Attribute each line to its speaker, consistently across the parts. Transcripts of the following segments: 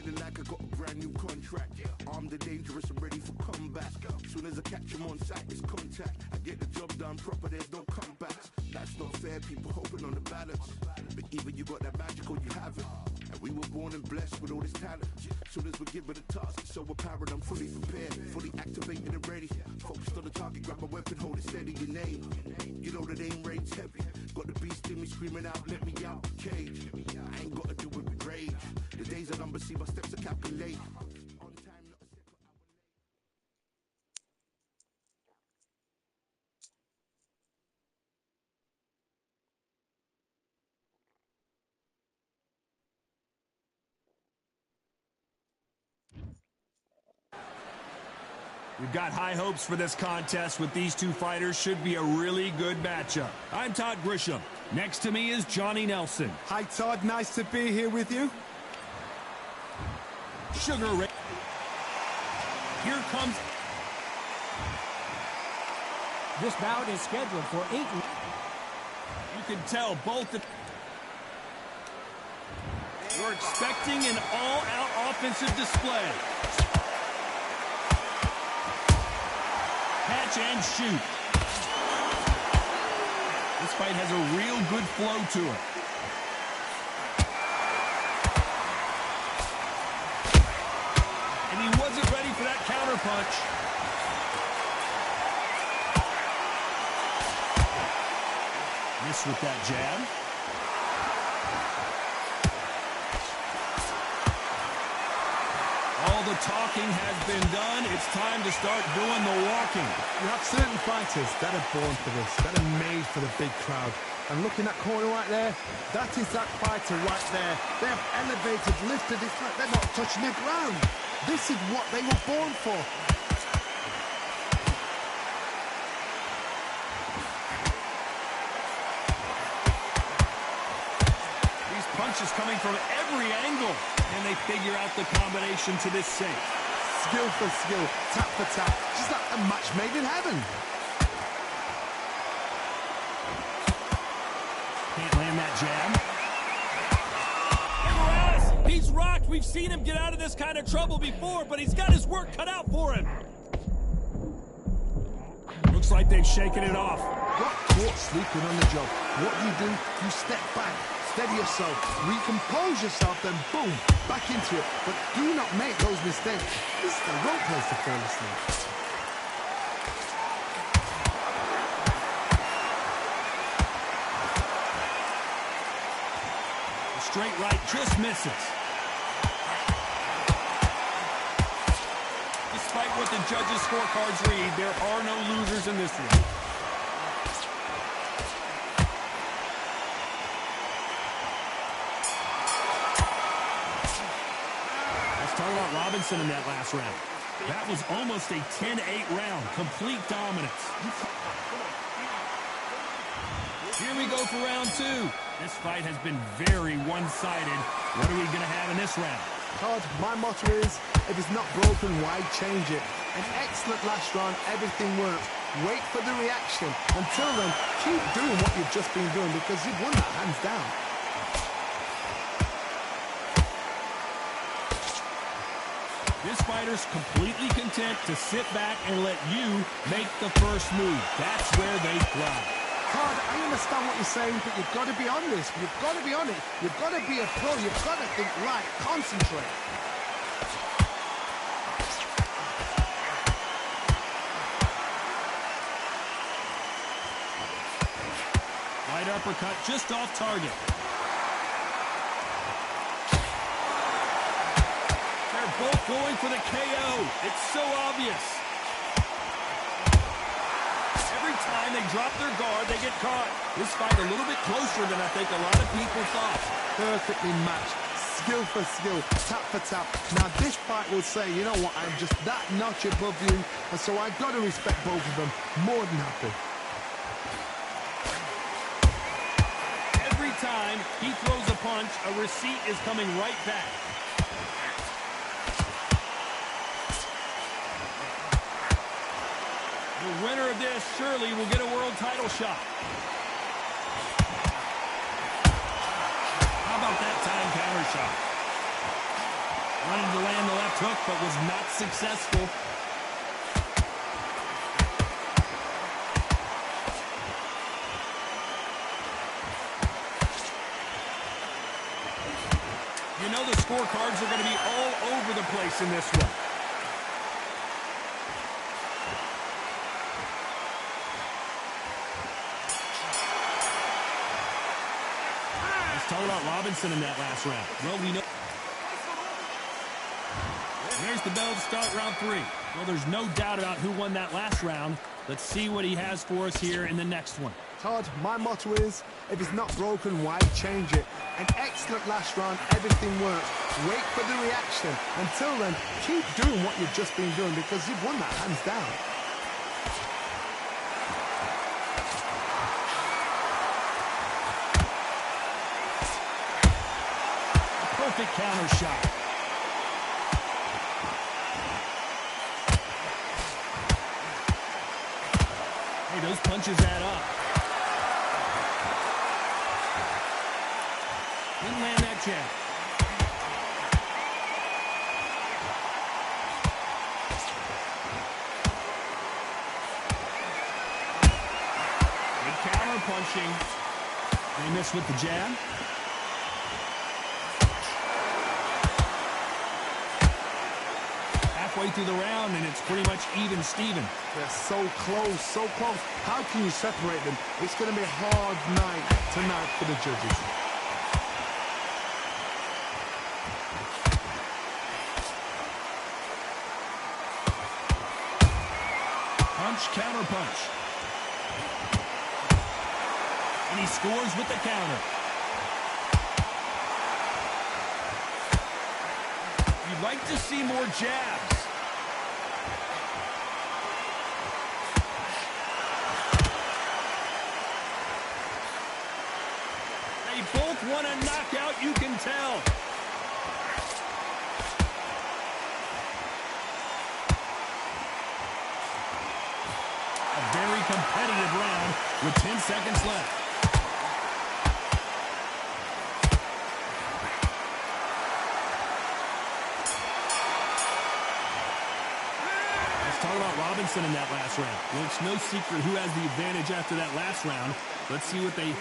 Speaker 1: feeling like I got a brand new contract. Armed and dangerous and ready for combat. Soon as I catch him on sight, it's contact. I get the job done proper, there's no comebacks. That's not fair, people hoping on the balance. But either you got that magic or you haven't. And we were born and blessed with all this talent. Soon as we're given a task, it's so apparent. I'm fully prepared, fully activated and ready. Focused on the target, grab my weapon, hold it steady, your name. You know that aim range heavy. Got the beast in me screaming out, let me out the cage. I ain't got to do it with rage. The days are numbered, see my steps are calculated. On time, not a second hour late.
Speaker 2: We've got high hopes for this contest with these two fighters. Should be a really good matchup. I'm Todd Grisham. Next to me is Johnny Nelson.
Speaker 3: Hi, Todd. Nice to be here with you.
Speaker 2: Sugar Ray. Here comes...
Speaker 4: This bout is scheduled for 8.
Speaker 2: You can tell both... We're expecting an all-out offensive display. Catch and shoot. This fight has a real good flow to it. And he wasn't ready for that counterpunch. Missed with that jab. All the talking has been done. It's time to start doing the walking.
Speaker 3: You have certain fighters that are born for this, that are made for the big crowd. And looking at that corner right there, that is that fighter right there. They have elevated, lifted, it's like they're not touching the ground. This is what they were born for.
Speaker 2: These punches coming from every angle. And they figure out the combination to this sink.
Speaker 3: Skill for skill, tap for tap, just like a match made in heaven.
Speaker 2: Can't land that jab. He's rocked. We've seen him get out of this kind of trouble before, but he's got his work cut out for him. Looks like they've shaken it off.
Speaker 3: Got caught sleeping on the job. What do? You step back. Steady yourself, recompose yourself, then boom, back into it. But do not make those mistakes. This is the wrong place to fall asleep.
Speaker 2: The straight right just misses. Despite what the judges' scorecards read, there are no losers in this one. Talk about Robinson in that last round. That was almost a 10-8 round. Complete dominance. Here we go for round 2. This fight has been very one-sided. What are we going to have in this round?
Speaker 3: Todd, my motto is, if it's not broken, why change it? An excellent last round, everything worked. Wait for the reaction. Until then, keep doing what you've just been doing because you've won that hands down.
Speaker 2: This fighter's completely content to sit back and let you make the first move. That's where they thrive.
Speaker 3: Todd, I understand what you're saying, but you've got to be on this. You've got to be on it. You've got to be a pro. You've got to think right. Concentrate.
Speaker 2: Right uppercut just off target. Both going for the KO. It's so obvious. Every time they drop their guard, they get caught. This fight a little bit closer than I think a lot of people thought.
Speaker 3: Perfectly matched. Skill for skill, tap for tap. Now this fight will say, you know what, I'm just that notch above you, and so I've got to respect both of them. More than happy.
Speaker 2: Every time he throws a punch, a receipt is coming right back. The winner of this surely will get a world title shot. How about that time counter shot? Wanted to land the left hook, but was not successful. You know the scorecards are going to be all over the place in this one. Let's talk about Robinson in that last round. Well, we know. There's the bell to start round 3. Well, there's no doubt about who won that last round. Let's see what he has for us here in the next one.
Speaker 3: Todd, my motto is, if it's not broken, why change it? An excellent last round, everything worked. Wait for the reaction. Until then, keep doing what you've just been doing because you've won that hands down.
Speaker 2: A perfect counter shot. Hey, those punches add up. Didn't land that jab. Good counter punching. They miss with the jab. Halfway through the round, and it's pretty much even Steven.
Speaker 3: They're so close, so close. How can you separate them? It's going to be a hard night tonight for the judges.
Speaker 2: Punch, counter punch. And he scores with the counter. You'd like to see more jabs. They both want a knockout, you can tell. A very competitive round with 10 seconds left. Talk about Robinson in that last round. Well, it's no secret who has the advantage after that last round. Let's see what they...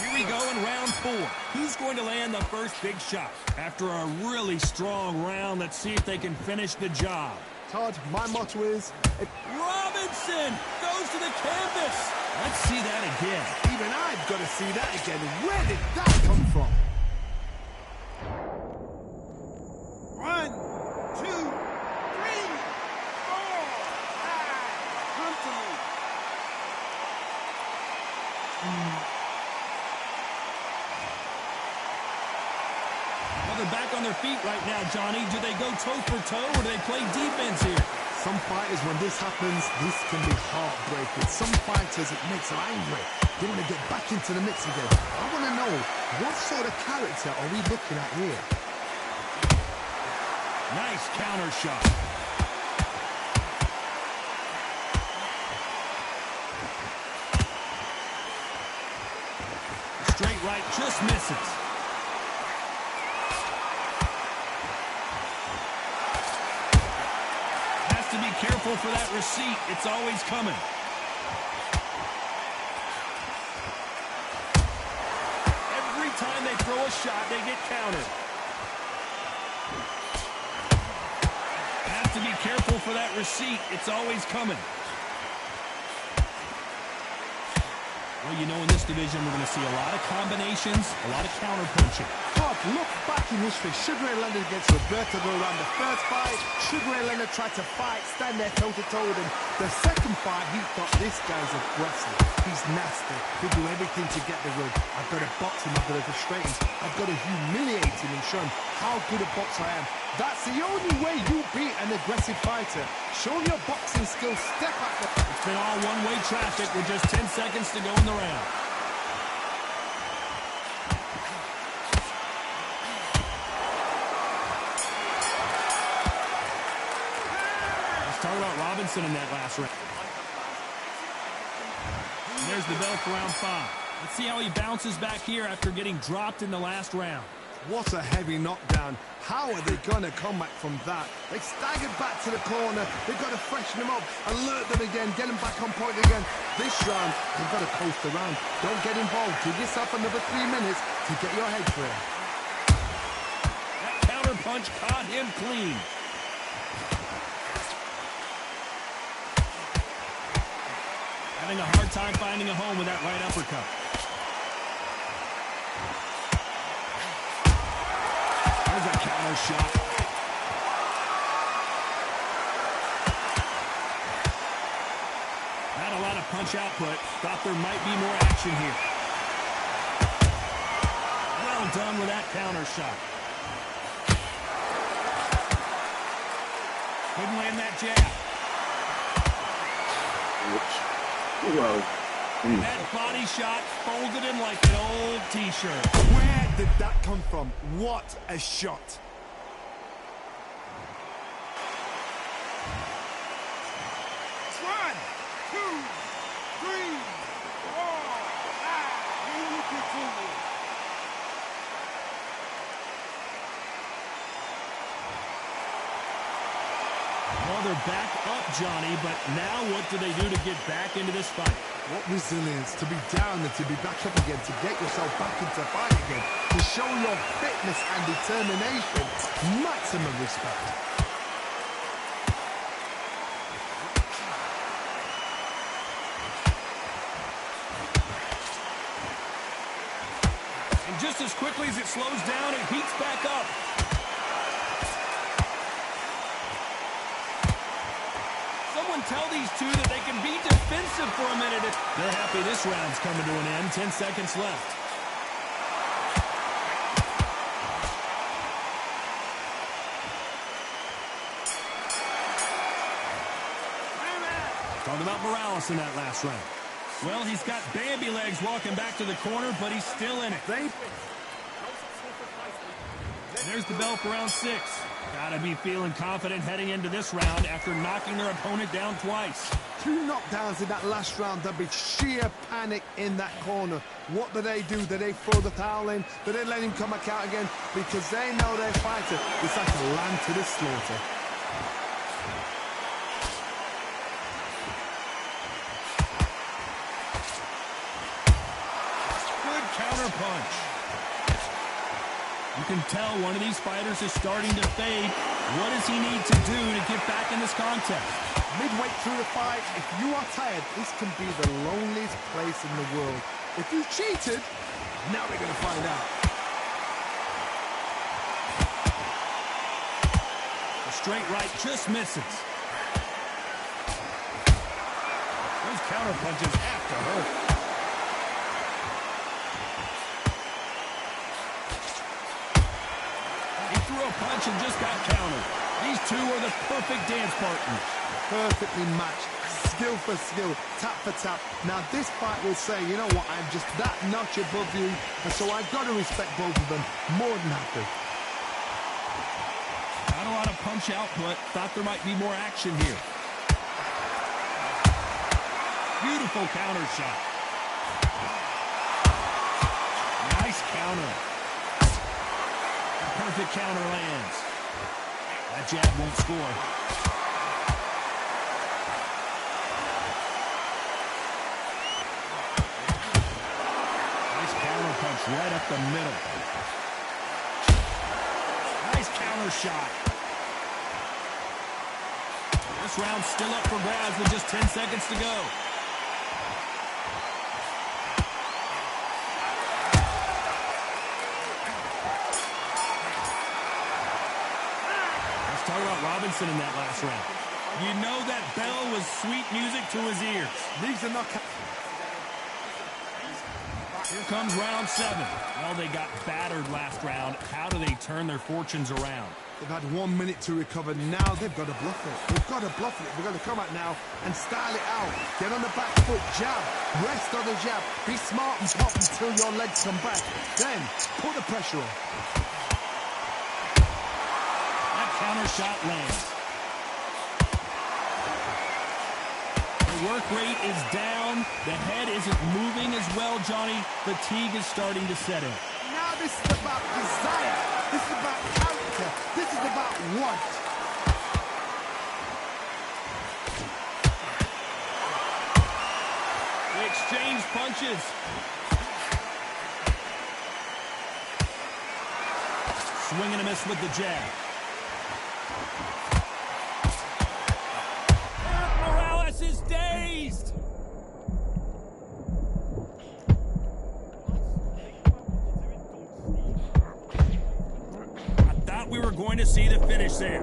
Speaker 2: Here we go in round 4. Who's going to land the first big shot? After a really strong round, let's see if they can finish the job.
Speaker 3: Todd, my motto is...
Speaker 2: Robinson goes to the canvas. Let's see that again.
Speaker 3: Even I've got to see that again. Where did that come from?
Speaker 5: 1, 2, 3, 4, 5. Come to me.
Speaker 2: Well, they're back on their feet right now, Johnny. Do they go toe for toe or do they play defense here?
Speaker 3: Some fighters, when this happens, this can be heartbreaking. Some fighters, it makes them angry. They want to get back into the mix again. I want to know, what sort of character are we looking at here?
Speaker 2: Nice counter shot. Straight right just misses. Has to be careful for that receipt. It's always coming. Every time they throw a shot, they get countered. To be careful for that receipt. It's always coming. Well, you know, in this division, we're going to see a lot of combinations, a lot of counter punching.
Speaker 3: Todd, look back in history. Sugar Ray Leonard against Roberto Duran. The first fight, Sugar Ray Leonard tried to fight, stand there toe-to-toe with him. The second fight, he thought, this guy's aggressive. He's nasty. He'll do everything to get the run. I've got to box him. I've got to frustrate him. I've got to humiliate him and show him how good a boxer I am. That's the only way you beat an aggressive fighter. Show your boxing skills. Step up.
Speaker 2: It's been all one-way traffic with just 10 seconds to go in the round. Let's talk about Robinson in that last round. And there's the bell for round 5. Let's see how he bounces back here after getting dropped in the last round.
Speaker 3: What a heavy knockdown. How are they going to come back from that? They staggered back to the corner. They've got to freshen them up, alert them again, get them back on point again. This round, they've got to coast around. Don't get involved. Give yourself another 3 minutes to get your head clear.
Speaker 2: That counter punch caught him clean. Having a hard time finding a home with that right uppercut. There's a counter shot. Not a lot of punch output. Thought there might be more action here. Well done with that counter shot. Couldn't land that jab.
Speaker 6: Whoa.
Speaker 2: That body shot folded him like an old t-shirt.
Speaker 3: Where did that come from? What a shot.
Speaker 5: One, two, three, 4, 5. Here we continue.
Speaker 2: Well, they're back up, Johnny, but now what do they do to get back into this fight?
Speaker 3: What resilience to be down and to be back up again, to get yourself back into fight again, to show your fitness and determination. Maximum respect.
Speaker 2: And just as quickly as it slows down, it heats back up. Someone tell these two that they can be defensive for a minute. They're happy this round's coming to an end. 10 seconds left. Talking about Morales in that last round. Well, he's got Bambi legs walking back to the corner, but he's still in it. There's the bell for round 6. Gotta be feeling confident heading into this round after knocking their opponent down twice.
Speaker 3: 2 knockdowns in that last round. There'll be sheer panic in that corner. What do? Do they throw the towel in? Do they let him come back out again? Because they know their fighter is like a lamb to the slaughter.
Speaker 2: Good counter punch. You can tell one of these fighters is starting to fade. What does he need to do to get back in this contest?
Speaker 3: Midway through the fight, if you are tired, this can be the loneliest place in the world. If you cheated, now we're going to find out.
Speaker 2: A straight right just misses. Those counter punches have to hurt. Threw a punch and just got countered. These two are the perfect dance partners.
Speaker 3: Perfectly matched, skill for skill, tap for tap. Now this fight will say, you know what, I'm just that notch above you, and so I've got to respect both of them more than happy.
Speaker 2: Not a lot of punch output. Thought there might be more action here. Beautiful counter shot. Nice counter. Perfect counter lands. That jab won't score. Nice counter punch right up the middle. Nice counter shot. This round's still up for grabs with just 10 seconds to go. Talk about Robinson in that last round. You know that bell was sweet music to his ears.
Speaker 3: These are not...
Speaker 2: Here comes round 7. Well, they got battered last round. How do they turn their fortunes around?
Speaker 3: They've had 1 minute to recover. Now they've got to bluff it. They've got to bluff it. They've got to come out now and style it out. Get on the back foot, jab. Rest on the jab. Be smart and pop until your legs come back. Then put the pressure on.
Speaker 2: Counter shot lands. The work rate is down. The head isn't moving as well, Johnny. Fatigue is starting to set in.
Speaker 3: Now this is about desire What?
Speaker 2: They exchange punches. Swing and a miss with the jab. Morales is dazed. I thought we were going to see the finish there.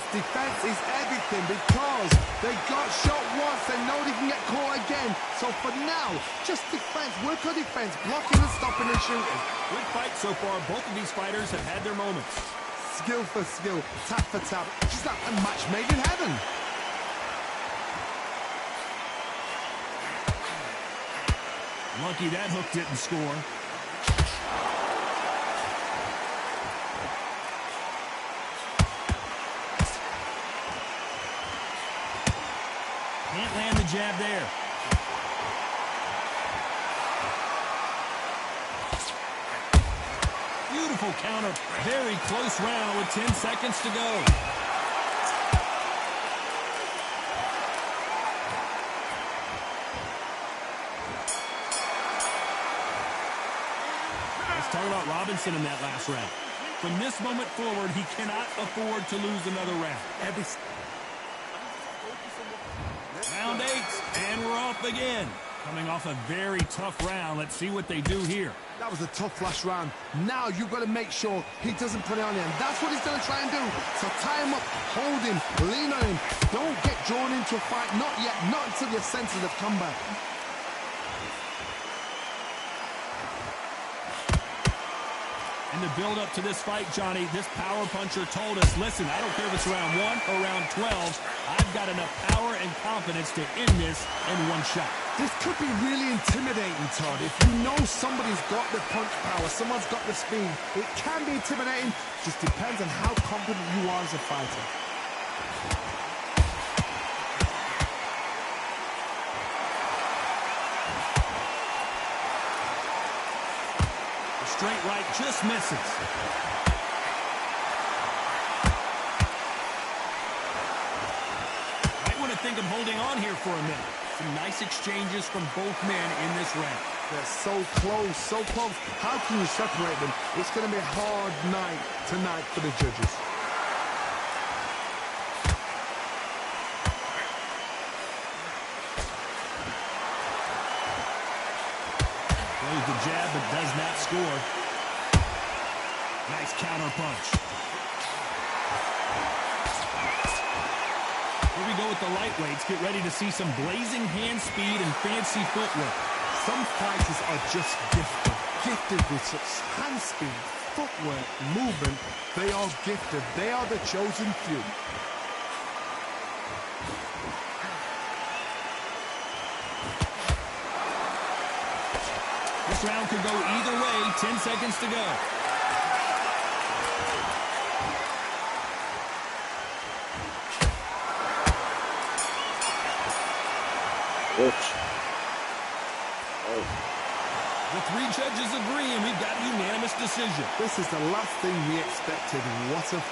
Speaker 3: Defense is everything because they got shot once. They know they can get caught again. So for now, just defense. Work on defense. Blocking and stopping and shooting.
Speaker 2: Good fight so far. Both of these fighters have had their moments.
Speaker 3: Skill for skill. Tap for tap. Just like a match made in heaven.
Speaker 2: Lucky that hook didn't score. Can't land the jab there. Beautiful counter. Very close round with 10 seconds to go. Let's talk about Robinson in that last round. From this moment forward, he cannot afford to lose another round. Round 8, and we're off again. Coming off a very tough round. Let's see what they do here.
Speaker 3: That was a tough last round. Now you've got to make sure he doesn't put it on him. That's what he's going to try and do. So tie him up, hold him, lean on him. Don't get drawn into a fight. Not yet. Not until your senses have come back.
Speaker 2: In the build-up to this fight, Johnny, this power puncher told us, listen, I don't care if it's round 1 or round 12, I've got enough power and confidence to end this in one shot.
Speaker 3: This could be really intimidating, Todd. If you know somebody's got the punch power, someone's got the speed, it can be intimidating. Just depends on how confident you are as a fighter.
Speaker 2: Straight right just misses. Might want to think of holding on here for a minute. Some nice exchanges from both men in this round.
Speaker 3: They're so close, so close. How can you separate them? It's going to be a hard night tonight for the judges.
Speaker 2: Throws the jab, but does not score. Nice counter punch. Here we go with the lightweights. Get ready to see some blazing hand speed and fancy footwork.
Speaker 3: Some fighters are just gifted with such hand speed, footwork, movement. They are gifted. They are the chosen few.
Speaker 2: This round could go either way. 10 seconds to go. The 3 judges agree, and we've got a unanimous decision.
Speaker 3: This is the last thing we expected. What a